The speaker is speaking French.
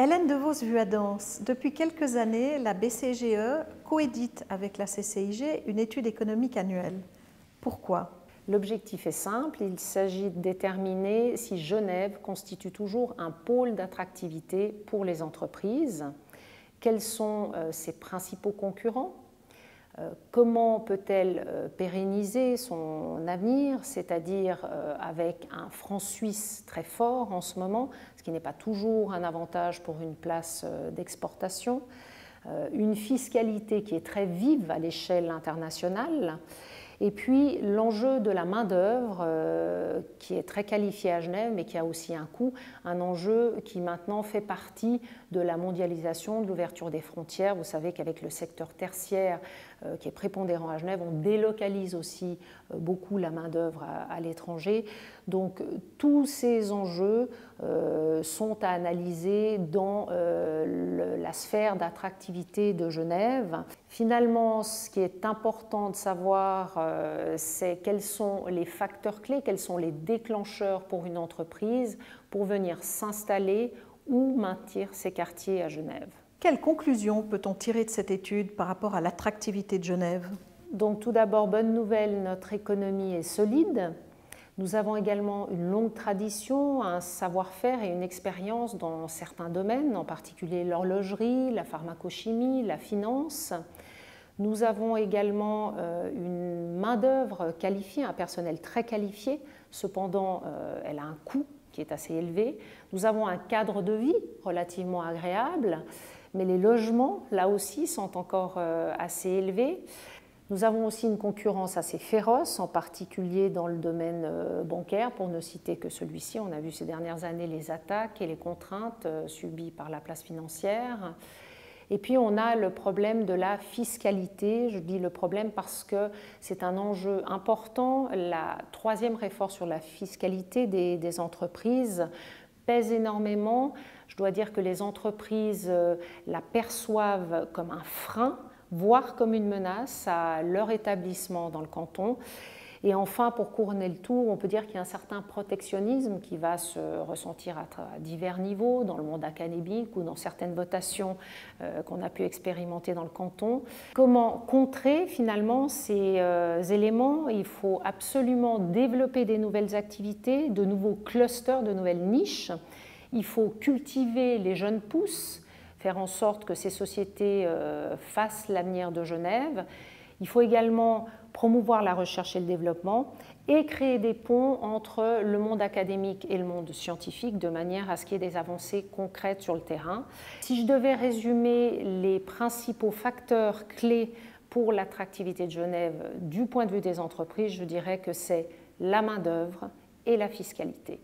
Hélène de Vos-Vuadens, depuis quelques années, la BCGE coédite avec la CCIG une étude économique annuelle. Pourquoi ? L'objectif est simple, il s'agit de déterminer si Genève constitue toujours un pôle d'attractivité pour les entreprises, quels sont ses principaux concurrents, comment peut-elle pérenniser son avenir, c'est-à-dire avec un franc suisse très fort en ce moment, ce qui n'est pas toujours un avantage pour une place d'exportation, une fiscalité qui est très vive à l'échelle internationale, et puis l'enjeu de la main-d'œuvre qui est très qualifiée à Genève mais qui a aussi un coût, un enjeu qui maintenant fait partie de la mondialisation, de l'ouverture des frontières. Vous savez qu'avec le secteur tertiaire qui est prépondérant à Genève, on délocalise aussi beaucoup la main-d'œuvre à l'étranger. Donc tous ces enjeux sont à analyser dans la sphère d'attractivité de Genève. Finalement, ce qui est important de savoir, c'est quels sont les facteurs clés, quels sont les déclencheurs pour une entreprise pour venir s'installer ou maintenir ses quartiers à Genève. Quelles conclusions peut-on tirer de cette étude par rapport à l'attractivité de Genève ? Donc tout d'abord, bonne nouvelle, notre économie est solide. Nous avons également une longue tradition, un savoir-faire et une expérience dans certains domaines, en particulier l'horlogerie, la pharmacochimie, la finance. Nous avons également une main-d'œuvre qualifiée, un personnel très qualifié, cependant elle a un coût qui est assez élevé. Nous avons un cadre de vie relativement agréable, mais les logements, là aussi, sont encore assez élevés. Nous avons aussi une concurrence assez féroce, en particulier dans le domaine bancaire, pour ne citer que celui-ci. On a vu ces dernières années les attaques et les contraintes subies par la place financière. Et puis on a le problème de la fiscalité. Je dis le problème parce que c'est un enjeu important. La troisième réforme sur la fiscalité des entreprises pèse énormément. Je dois dire que les entreprises la perçoivent comme un frein, voire comme une menace à leur établissement dans le canton. Et enfin, pour couronner le tout, on peut dire qu'il y a un certain protectionnisme qui va se ressentir à divers niveaux, dans le monde académique ou dans certaines votations qu'on a pu expérimenter dans le canton. Comment contrer finalement ces éléments? Il faut absolument développer des nouvelles activités, de nouveaux clusters, de nouvelles niches. Il faut cultiver les jeunes pousses, faire en sorte que ces sociétés fassent l'avenir de Genève. Il faut également promouvoir la recherche et le développement et créer des ponts entre le monde académique et le monde scientifique de manière à ce qu'il y ait des avancées concrètes sur le terrain. Si je devais résumer les principaux facteurs clés pour l'attractivité de Genève du point de vue des entreprises, je dirais que c'est la main-d'œuvre et la fiscalité.